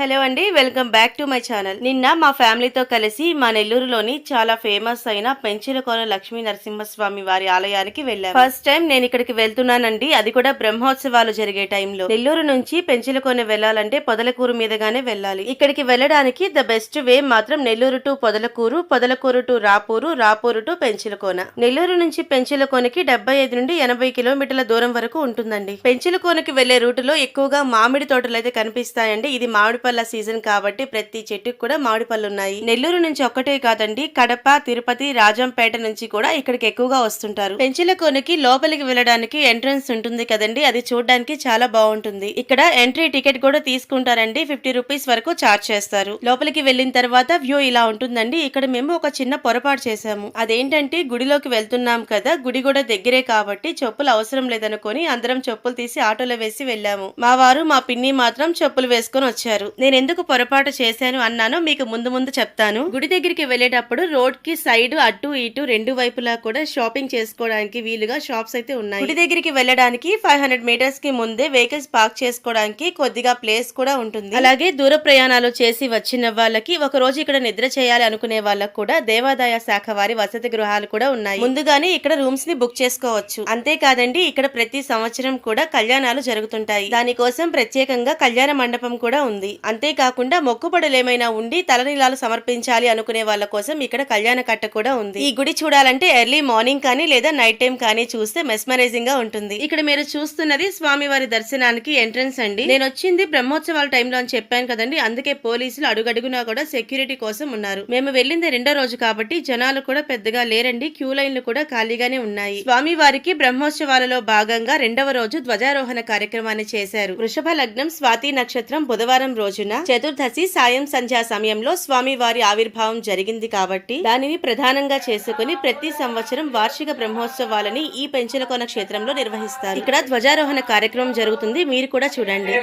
Hello అండి, welcome back to my channel. నిన్న మా ఫ్యామిలీతో కలిసి మా నెల్లూరులోని చాలా ఫేమస్ అయిన పెంచిలకోన లక్ష్మీ నరసింహస్వామి వారి ఆలయానికి వెళ్ళాను. ఫస్ట్ టైం నేను ఇక్కడికి వెళ్తున్నానండి, అది కూడా బ్రహ్మోత్సవాలు జరిగే టైంలో. నెల్లూరు నుంచి పెంచిలకోన వెళ్ళాలంటే పొదలకూరు మీదగానే వెళ్ళాలి. ఇక్కడికి వెళ్ళడానికి ద బెస్ట్ వే మాత్రం Nellore to Podalakuru, Podalakuru to Rapur, Rapur to పెంచిలకోన. Nellore నుంచి పెంచిలకోనకి 75 నుండి 80 కిలోమీటర్ల దూరం వరకు ఉంటుందండి. పెంచిలకోనకి వెళ్లే రూటులో ఎక్కువగా మామిడి తోటలు అయితే కనిపిస్తాయండి. ఇది మామిడి పళ్ళ సీజన్ కాబట్టి ప్రతి చెట్టుకు కూడా మామిడి పళ్ళు ఉన్నాయి. నెల్లూరు నుంచి ఒక్కటే కాదండి, కడప, తిరుపతి, రాజంపేట నుంచి కూడా ఇక్కడికి ఎక్కువగా వస్తుంటారు. పెంచిలకోనకి లోపలికి వెళ్ళడానికి ఎంట్రన్స్ ఉంటుంది కదండి, అది చూడడానికి చాలా బాగుంటుంది. ఇక్కడ ఎంట్రీ టికెట్ కూడా తీసుకుంటారండి, 50 రూపీస్ వరకు చార్జ్ చేస్తారు. లోపలికి వెళ్ళిన తర్వాత వ్యూ ఇలా ఉంటుందండి. ఇక్కడ మేము ఒక చిన్న పొరపాటు చేసాము. అదేంటంటే గుడిలోకి వెళ్తున్నాం కదా, గుడి కూడా దగ్గరే కాబట్టి చెప్పులు అవసరం లేదనుకొని అందరం చెప్పులు తీసి ఆటోలో వేసి వెళ్ళాము. మా వారు మా పిన్ని మాత్రం చెప్పులు వేసుకొని వచ్చారు. నేను ఎందుకు పొరపాటు చేశాను అన్నానో మీకు ముందు ముందు చెప్తాను. గుడి దగ్గరికి వెళ్ళేటప్పుడు రోడ్ కి సైడ్ అటు ఇటు రెండు వైపులా కూడా షాపింగ్ చేసుకోవడానికి వీలుగా షాప్స్ అయితే ఉన్నాయి. గుడి దగ్గరికి వెళ్ళడానికి 500 మీటర్స్ కి ముందే వెహికల్స్ పార్క్ చేసుకోవడానికి కొద్దిగా ప్లేస్ కూడా ఉంటుంది. అలాగే దూర ప్రయాణాలు చేసి వచ్చిన వాళ్ళకి ఒక రోజు ఇక్కడ నిద్ర చేయాలి అనుకునే వాళ్ళకి కూడా దేవాదాయ శాఖ వారి వసతి గృహాలు కూడా ఉన్నాయి. ముందుగానే ఇక్కడ రూమ్స్ ని బుక్ చేసుకోవచ్చు. అంతేకాదండి, ఇక్కడ ప్రతి సంవత్సరం కూడా కళ్యాణాలు జరుగుతుంటాయి. దానికోసం ప్రత్యేకంగా కళ్యాణ మండపం కూడా ఉంది. అంతేకాకుండా మొక్కుబడులు ఏమైనా ఉండి తలనీలాలు సమర్పించాలి అనుకునే వాళ్ళ కోసం ఇక్కడ కళ్యాణ కట్ట కూడా ఉంది. ఈ గుడి చూడాలంటే ఎర్లీ మార్నింగ్ కానీ లేదా నైట్ టైం కానీ చూస్తే మెస్మరైజింగ్ గా ఉంటుంది. ఇక్కడ మీరు చూస్తున్నది స్వామివారి దర్శనానికి ఎంట్రన్స్ అండి. నేను వచ్చింది బ్రహ్మోత్సవాల టైంలో అని చెప్పాను కదండి, అందుకే పోలీసులు అడుగడుగునా కూడా సెక్యూరిటీ కోసం ఉన్నారు. మేము వెళ్ళింది రెండో రోజు కాబట్టి జనాలు కూడా పెద్దగా లేరండి, క్యూ లైన్లు కూడా ఖాళీగానే ఉన్నాయి. స్వామివారికి బ్రహ్మోత్సవాలలో భాగంగా రెండవ రోజు ధ్వజారోహణ కార్యక్రమాన్ని చేశారు. వృషభ లగ్నం స్వాతి నక్షత్రం బుధవారం రోజున చతుర్దశి సాయం సంధ్యా సమయంలో స్వామివారి ఆవిర్భావం జరిగింది కాబట్టి దానిని ప్రధానంగా చేసుకుని ప్రతి సంవత్సరం వార్షిక బ్రహ్మోత్సవాలని ఈ పెంచిలకోన క్షేత్రంలో నిర్వహిస్తారు. ఇక్కడ ధ్వజారోహణ కార్యక్రమం జరుగుతుంది, మీరు కూడా చూడండి.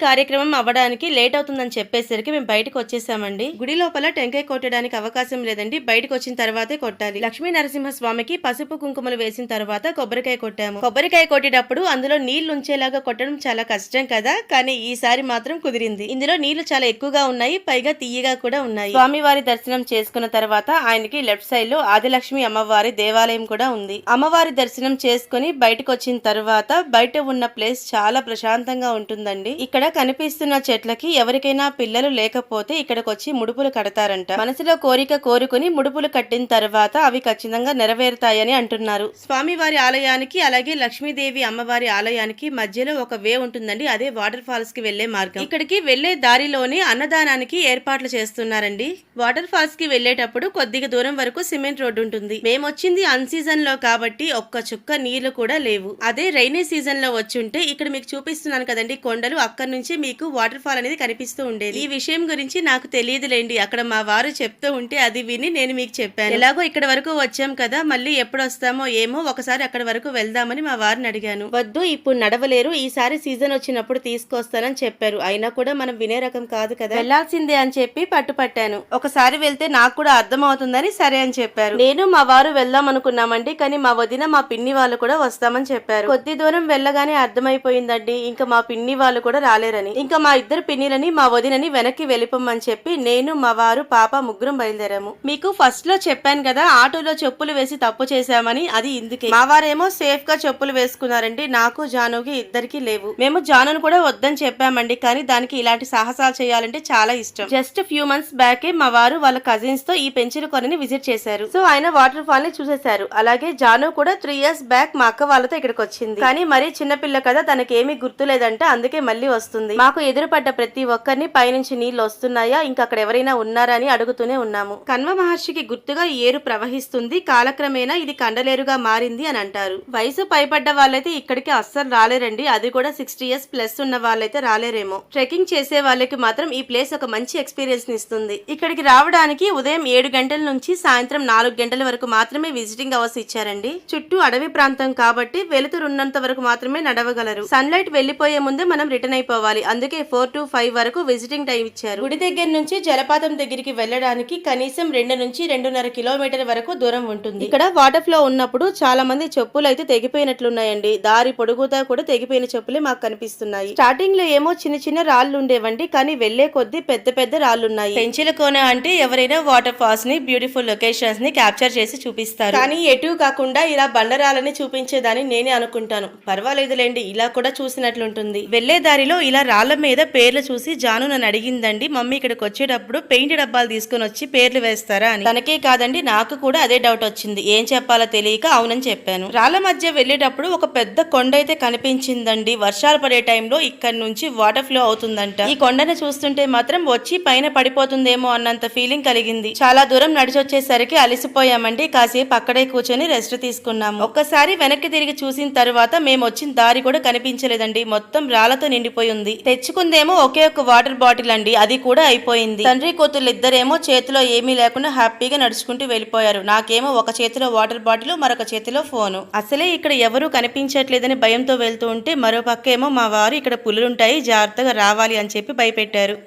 కార్యక్రమం అవ్వడానికి లేట్ అవుతుందని చెప్పేసరికి మేము బయటకు వచ్చేసామండి. గుడి లోపల టెంకాయ కొట్టడానికి అవకాశం లేదండి, బయటకు వచ్చిన తర్వాతే కొట్టాలి. లక్ష్మీ నరసింహ స్వామికి పసుపు కుంకుమలు వేసిన తర్వాత కొబ్బరికాయ కొట్టాము. కొబ్బరికాయ కొట్టేటప్పుడు అందులో నీళ్లు ఉంచేలాగా కొట్టడం చాలా కష్టం కదా, కానీ ఈసారి మాత్రం కుదిరింది. ఇందులో నీళ్లు చాలా ఎక్కువగా ఉన్నాయి, పైగా తీయగా కూడా ఉన్నాయి. స్వామివారి దర్శనం చేసుకున్న తర్వాత ఆయనకి లెఫ్ట్ సైడ్ లో ఆదిలక్ష్మి అమ్మవారి దేవాలయం కూడా ఉంది. అమ్మవారి దర్శనం చేసుకుని బయటకు వచ్చిన తర్వాత బయట ఉన్న ప్లేస్ చాలా ప్రశాంతంగా ఉంటుందండి. ఇక్కడ కనిపిస్తున్న చెట్లకి ఎవరికైనా పిల్లలు లేకపోతే ఇక్కడికి వచ్చి ముడుపులు కడతారంట. మనసులో కోరిక కోరుకుని ముడుపులు కట్టిన తర్వాత అవి ఖచ్చితంగా నెరవేరుతాయని అంటున్నారు. స్వామివారి ఆలయానికి అలాగే లక్ష్మీదేవి అమ్మవారి ఆలయానికి మధ్యలో ఒక వే ఉంటుందండి, అదే వాటర్ ఫాల్స్ కి వెళ్లే మార్గం. ఇక్కడికి వెళ్లే దారిలోనే అన్నదానానికి ఏర్పాట్లు చేస్తున్నారండి. వాటర్ ఫాల్స్ కి వెళ్లేటప్పుడు కొద్దిగా దూరం వరకు సిమెంట్ రోడ్డు ఉంటుంది. మేమొచ్చింది అన్ సీజన్ లో కాబట్టి ఒక్క చుక్క నీళ్లు కూడా లేవు. అదే రైనీ సీజన్ లో వచ్చుంటే ఇక్కడ మీకు చూపిస్తున్నాను కదండి కొండలు, అక్కడి నుంచి మీకు వాటర్ ఫాల్ అనేది కనిపిస్తూ ఉండేది. ఈ విషయం గురించి నాకు తెలియదులేండి, అక్కడ మా వారు చెప్తూ ఉంటే అది విని నేను మీకు చెప్పాను. ఎలాగో ఇక్కడ వరకు వచ్చాం కదా, మళ్ళీ ఎప్పుడు వస్తామో ఏమో, ఒకసారి అక్కడ వరకు వెళ్దామని మా వారిని అడిగాను. వద్దు, ఇప్పుడు నడవలేరు, ఈసారి సీజన్ వచ్చినప్పుడు తీసుకొస్తానని చెప్పారు. అయినా కూడా మనం వినే రకం కాదు కదా, వెళ్లాల్సిందే అని చెప్పి పట్టుపట్టాను. ఒకసారి వెళ్తే నాకు కూడా అర్థం అవుతుందని సరే అని చెప్పారు. నేను మా వారు వెళ్దాం అనుకున్నామండి, కానీ మా వదిన మా పిన్ని వాళ్ళు కూడా వస్తామని చెప్పారు. కొద్ది దూరం వెళ్ళగానే అర్థమైపోయిందండి ఇంకా మా పిన్ని వాళ్ళు కూడా రాలేరని. ఇంకా మా ఇద్దరు పిన్నిలని మా వదినని వెనక్కి వెళ్ళిపోమని చెప్పి నేను, మా వారు, పాప ముగ్గురం బయలుదేరాము. మీకు ఫస్ట్ లో చెప్పాను కదా ఆటోలో చెప్పులు వేసి తప్పు చేశామని, అది ఇందుకే. మా వారేమో సేఫ్ గా చెప్పులు వేసుకున్నారండి, నాకు జానుకి ఇద్దరికి లేవు. మేము జానును కూడా వద్దని చెప్పామండి, కానీ దానికి ఇలాంటి సాహసాలు చేయాలంటే చాలా ఇష్టం. జస్ట్ ఫ్యూ మంత్స్ బ్యాకే మా వారు వాళ్ళ కజిన్స్ తో ఈ పెంచిన కొనని విజిట్ చేశారు. సో ఆయన వాటర్ ఫాల్ ని చూసేశారు. అలాగే జాను కూడా 3 years బ్యాక్ మా అక్క వాళ్ళతో ఇక్కడికి వచ్చింది. కానీ మరీ చిన్నపిల్ల కదా, తనకేమీ గుర్తులేదంట, అందుకే మళ్ళీ వస్తుంది. మాకు ఎదురుపడ్డ ప్రతి ఒక్కరిని పైనుంచి నీళ్లు వస్తున్నాయా, ఇంకా అక్కడ ఎవరైనా ఉన్నారా అని అడుగుతూనే ఉన్నాము. కన్వ మహర్షికి గుర్తుగా ఈ ఏరు ప్రవహిస్తుంది, కాలక్రమేణా ఇది కండలేరుగా మారింది అని అంటారు. వయసు పైపడ్డ వాళ్ళైతే ఇక్కడికి అస్సలు రాలేరండి, అది కూడా 60 years ప్లస్ ఉన్న వాళ్ళైతే రాలేరేమో. ట్రెక్కింగ్ చేసే వాళ్ళకి మాత్రం ఈ ప్లేస్ ఒక మంచి ఎక్స్పీరియన్స్ ని ఇస్తుంది. ఇక్కడికి రావడానికి ఉదయం 7 గంటల నుంచి సాయంత్రం 4 గంటల వరకు మాత్రమే విజిటింగ్ అవర్స్ ఇచ్చారండి. చుట్టూ అడవి ప్రాంతం కాబట్టి వెలుతురు ఉన్నంత వరకు మాత్రమే నడవగలరు. సన్లైట్ వెళ్లిపోయే ముందే మనం రిటర్న్ అయిపోవాలి, అందుకే 4 to 5 వరకు విజిటింగ్ టైం ఇచ్చారు. గుడి దగ్గర నుంచి జలపాతం దగ్గరికి వెళ్ళడానికి కనీసం 2 నుంచి 2.5 కిలోమీటర్ వరకు దూరం ఉంటుంది. ఇక్కడ వాటర్ ఫ్లో ఉన్నప్పుడు చాలా మంది చెప్పులు అయితే తెగిపోయినట్లున్నాయండి. దారి పొడుగుతా కూడా తెగిపోయిన చెప్పులే మాకు కనిపిస్తున్నాయి. స్టార్టింగ్ లో ఏమో చిన్న చిన్న రాళ్లు ఉండేవండి, కానీ వెళ్లే కొద్దీ పెద్ద పెద్ద రాళ్లు ఉన్నాయి. పెంచిల కోన అంటే ఎవరైనా వాటర్ ఫాల్స్ ని, బ్యూటిఫుల్ లొకేషన్స్ ని క్యాప్చర్ చేసి చూపిస్తారు, కానీ ఎటు కాకుండా ఇలా బండరాలని చూపించేదాన్ని నేనే అనుకుంటాను. పర్వాలేదులేండి, ఇలా కూడా చూసినట్లుంటుంది. వెళ్లే దారిలో ఇలా రాళ్ల మీద పేర్లు చూసి జాను నన్ను అడిగిందండి, మమ్మీ ఇక్కడికి వచ్చేటప్పుడు పెయింట్ డబ్బాలు తీసుకుని వచ్చి పేర్లు వేస్తారా అని. తనకే కాదండి, నాకు కూడా అదే డౌట్ వచ్చింది. ఏం చెప్పాలో తెలియక అవునని చెప్పాను. రాళ్ల మధ్య వెళ్లేటప్పుడు ఒక పెద్ద కొండ అయితే కనిపించిందండి. వర్షాలు పడే టైంలో ఇక్కడ నుంచి వాటర్ ఫ్లో అవుతుందంట. ఈ కొండను చూస్తుంటే మాత్రం వచ్చి పైన పడిపోతుందేమో అన్నంత ఫీలింగ్ కలిగింది. చాలా దూరం నడిచొచ్చేసరికి అలసిపోయామండి, కాసేపు అక్కడే కూర్చొని రెస్ట్ తీసుకున్నాము. ఒక్కసారి వెనక్కి తిరిగి చూసిన తర్వాత మేము వచ్చిన దారి కూడా కనిపించలేదండి, మొత్తం రాళ్లతో నిండిపోయి ఉంది. తెచ్చుకుందేమో ఒకే ఒక వాటర్ బాటిల్ అండి, అది కూడా అయిపోయింది. తండ్రి కూతురు ఇద్దరేమో చేతిలో ఏమీ లేకుండా హ్యాపీగా నడుచుకుంటూ వెళ్ళిపోయారు. నాకేమో ఒక చేతిలో వాటర్ బాటిల్, మరొక చేతిలో ఫోను. అసలే ఇక్కడ ఎవరూ కనిపించట్లేదని భయంతో వెళ్తూ ఉంటే మరో పక్క ఏమో మా వారు ఇక్కడ పులులుంటాయి జాగ్రత్తగా రావాలి అని చెప్పి భయపెట్టారు.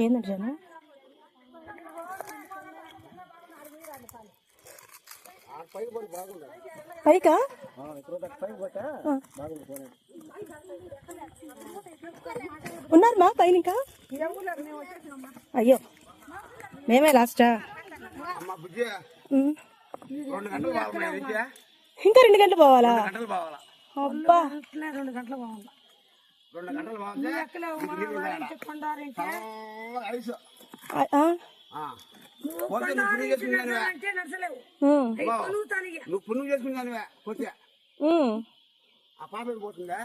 ఏంటంటే పైకా ఉన్నారు మా పైన ఇంకా? అయ్యో మేమే లాస్టా? ఇంకా 2 గంటలు పోవాలా? అబ్బా, 2 గంటలు పోవాలి. నువ్వు పుణ్యం చేసుకున్నావే పోతే ఆ పాప పోతుందా?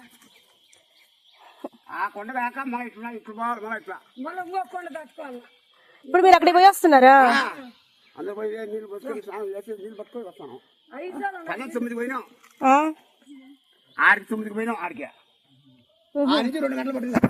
ఆ కొండ కాక మన ఇట్లా ఇట్లా పోవాలి, మన ఇట్లా ఇంకో కొండ తట్టుకోవాలి. ఇప్పుడు మీరు అక్కడికి పోయి వస్తున్నారా? అందరూ పోయి నీళ్ళు పట్టుకొని స్నానం చేసి నీళ్ళు పట్టుకొని వస్తాను. 9కి పోయినాం, 6కి పోయినాం, ఆడికి 2 గంటలు పట్టింది.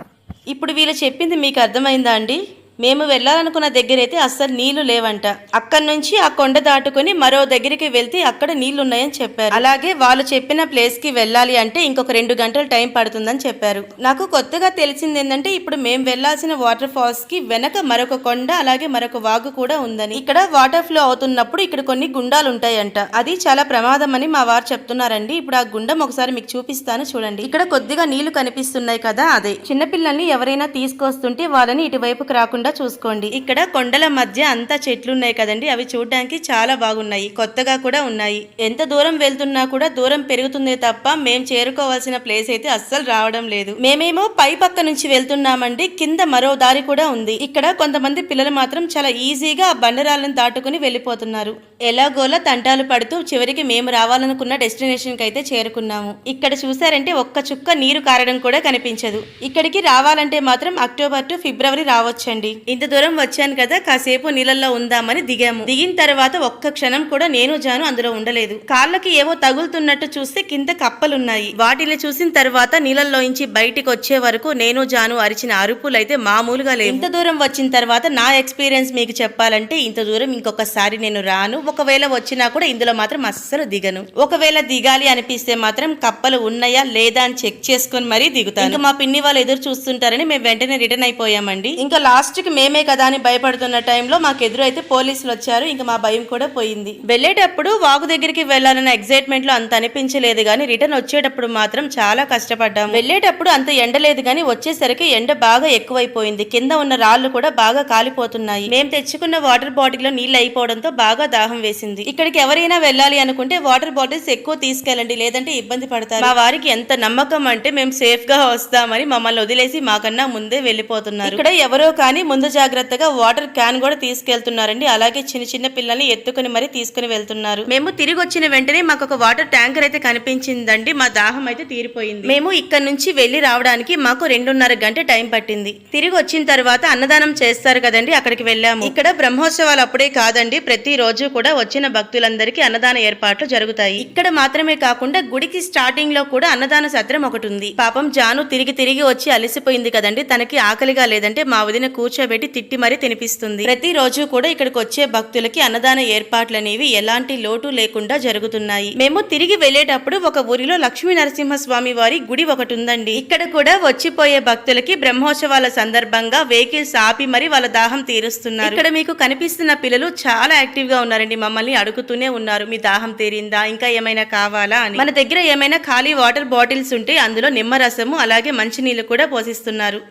ఇప్పుడు వీళ్ళు చెప్పింది మీకు అర్థమైందా అండి? మేము వెళ్ళాలనుకున్న దగ్గరైతే అస్సలు నీళ్లు లేవంట. అక్కడి నుంచి ఆ కొండ దాటుకుని మరో దగ్గరికి వెళ్తే అక్కడ నీళ్లు ఉన్నాయని చెప్పారు. అలాగే వాళ్ళు చెప్పిన ప్లేస్ కి వెళ్ళాలి అంటే ఇంకొక 2 గంటలు టైం పడుతుందని చెప్పారు. నాకు కొత్తగా తెలిసింది ఏంటంటే ఇప్పుడు మేము వెళ్లాల్సిన వాటర్ ఫాల్స్ కి వెనక మరొక కొండ, అలాగే మరొక వాగు కూడా ఉందని. ఇక్కడ వాటర్ ఫ్లో అవుతున్నప్పుడు ఇక్కడ కొన్ని గుండాలు ఉంటాయంట, అది చాలా ప్రమాదం అని మా వారు చెప్తున్నారండి. ఇప్పుడు ఆ గుండం ఒకసారి మీకు చూపిస్తాను చూడండి. ఇక్కడ కొద్దిగా నీళ్లు కనిపిస్తున్నాయి కదా, అదే. చిన్నపిల్లల్ని ఎవరైనా తీసుకొస్తుంటే వాళ్ళని ఇటువైపుకి రాకుండా చూసుకోండి. ఇక్కడ కొండల మధ్య అంతా చెట్లు ఉన్నాయి కదండి, అవి చూడడానికి చాలా బాగున్నాయి, కొత్తగా కూడా ఉన్నాయి. ఎంత దూరం వెళ్తున్నా కూడా దూరం పెరుగుతుందే తప్ప మేము చేరుకోవాల్సిన ప్లేస్ అయితే అస్సలు రావడం లేదు. మేమేమో పై పక్క నుంచి వెళ్తున్నామండి, కింద మరో దారి కూడా ఉంది. ఇక్కడ కొంతమంది పిల్లలు మాత్రం చాలా ఈజీగా ఆ బండరాలను దాటుకుని వెళ్ళిపోతున్నారు. ఎలాగోలా తంటాలు పడుతూ చివరికి మేము రావాలనుకున్న డెస్టినేషన్ కి అయితే చేరుకున్నాము. ఇక్కడ చూసారంటే ఒక్క చుక్క నీరు కారడం కూడా కనిపించదు. ఇక్కడికి రావాలంటే మాత్రం అక్టోబర్ టు ఫిబ్రవరి రావచ్చండి. ఇంత దూరం వచ్చాను కదా, కాసేపు నీళ్ళల్లో ఉందామని దిగాము. దిగిన తర్వాత ఒక్క క్షణం కూడా నేను జాను అందులో ఉండలేదు. కాళ్ళకి ఏవో తగులుతున్నట్టు చూస్తే కింద కప్పలున్నాయి. వాటిని చూసిన తర్వాత నీళ్ళల్లోంచి బయటికి వచ్చే వరకు నేను జాను అరిచిన అరుపులైతే మామూలుగా లేవు. ఇంత దూరం వచ్చిన తర్వాత నా ఎక్స్పీరియన్స్ మీకు చెప్పాలంటే, ఇంత దూరం ఇంకొకసారి నేను రాను. ఒకవేళ వచ్చినా కూడా ఇందులో మాత్రం అస్సలు దిగను. ఒకవేళ దిగాలి అనిపిస్తే మాత్రం కప్పలు ఉన్నాయా లేదా అని చెక్ చేసుకొని మరీ దిగుతాను. ఇంకా మా పిన్ని వాళ్ళు ఎదురు చూస్తుంటారని మేము వెంటనే రిటర్న్ అయిపోయామండి. ఇంకా లాస్ట్ కి మేమే కదా అని భయపడుతున్న టైంలో మాకు ఎదురు అయితే పోలీసులు వచ్చారు. ఇంకా మా భయం కూడా పోయింది. వెళ్ళేటప్పుడు వాగు దగ్గరికి వెళ్ళాలన్న ఎక్సైట్మెంట్ లో అంత అనిపించలేదు గానీ, రిటర్న్ వచ్చేటప్పుడు మాత్రం చాలా కష్టపడ్డాం. వెళ్ళేటప్పుడు అంత ఎండ లేదు గానీ వచ్చేసరికి ఎండ బాగా ఎక్కువైపోయింది. కింద ఉన్న రాళ్లు కూడా బాగా కాలిపోతున్నాయి. మేము తెచ్చుకున్న వాటర్ బాటిల్ లో నీళ్లు అయిపోవడంతో బాగా దాహం వేసింది. ఇక్కడికి ఎవరైనా వెళ్ళాలి అనుకుంటే వాటర్ బాటిల్స్ ఎక్కువ తీసుకెళ్ళండి, లేదంటే ఇబ్బంది పడతారు. మా వారికి ఎంత నమ్మకం అంటే మేము సేఫ్ గా వస్తామని మమ్మల్ని వదిలేసి మాకన్నా ముందే వెళ్ళిపోతున్నారు. ఇక్కడ ఎవరో కానీ ముందు జాగ్రత్తగా వాటర్ క్యాన్ కూడా తీసుకెళ్తున్నారండి. అలాగే చిన్న చిన్న పిల్లల్ని ఎత్తుకుని మరీ తీసుకుని వెళ్తున్నారు. మేము తిరిగి వచ్చిన వెంటనే మాకు ఒక వాటర్ ట్యాంకర్ అయితే కనిపించిందండి. మా దాహం అయితే తీరిపోయింది. మేము ఇక్కడ నుంచి వెళ్లి రావడానికి మాకు 2.5 గంట టైం పట్టింది. తిరిగి వచ్చిన తర్వాత అన్నదానం చేస్తారు కదండి, అక్కడికి వెళ్ళాము. ఇక్కడ బ్రహ్మోత్సవాలు అప్పుడే కాదండి, ప్రతి రోజు కూడా వచ్చిన భక్తులందరికీ అన్నదాన ఏర్పాట్లు జరుగుతాయి. ఇక్కడ మాత్రమే కాకుండా గుడికి స్టార్టింగ్ లో కూడా అన్నదాన సత్రం ఒకటి ఉంది. పాపం జాను తిరిగి వచ్చి అలసిపోయింది కదండి, తనకి ఆకలిగా లేదంటే మా వదిన కూర్చోబెట్టి తిట్టి మరీ తినిపిస్తుంది. ప్రతి రోజు కూడా ఇక్కడికి వచ్చే భక్తులకి అన్నదాన ఏర్పాట్లు అనేవి ఎలాంటి లోటు లేకుండా జరుగుతున్నాయి. మేము తిరిగి వెళ్లేటప్పుడు ఒక ఊరిలో లక్ష్మీ నరసింహస్వామి వారి గుడి ఒకటి ఉందండి. ఇక్కడ కూడా వచ్చిపోయే భక్తులకి బ్రహ్మోత్సవాల సందర్భంగా వెహికల్స్ ఆపి మరి వాళ్ళ దాహం తీరుస్తున్నారు. ఇక్కడ మీకు కనిపిస్తున్న పిల్లలు చాలా యాక్టివ్ గా ఉన్నారండి. మమ్మల్ని అడుగుతూనే ఉన్నారు, మీ దాహం తీరిందా, ఇంకా ఏమైనా కావాలా అని. మన దగ్గర ఏమైనా ఖాళీ వాటర్ బాటిల్స్ ఉంటే అందులో నిమ్మరసము అలాగే మంచినీళ్ళు కూడా పోసిస్తున్నారు.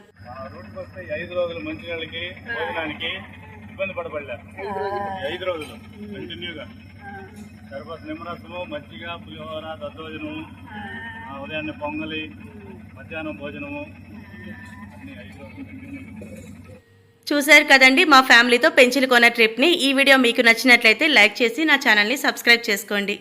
5 రోజులు మంచినీళ్ళకి భోజనానికి ఇబ్బంది పడబడలే. 5 రోజులు కంటిన్యూగా తర్వాత నిమ్మరసము, మజ్జిగ, పులిహోర, దద్దోజనము, ఉదయాన్నే పొంగలి, మధ్యాహ్నం భోజనము అన్ని 5 రోజులు కంటిన్యూ. చూశారు కదండి మా ఫ్యామిలీతో పెంచిలకోన ట్రిప్ ని. ఈ వీడియో మీకు నచ్చినట్లయితే లైక్ చేసి నా ఛానల్ ని సబ్స్క్రైబ్ చేసుకోండి.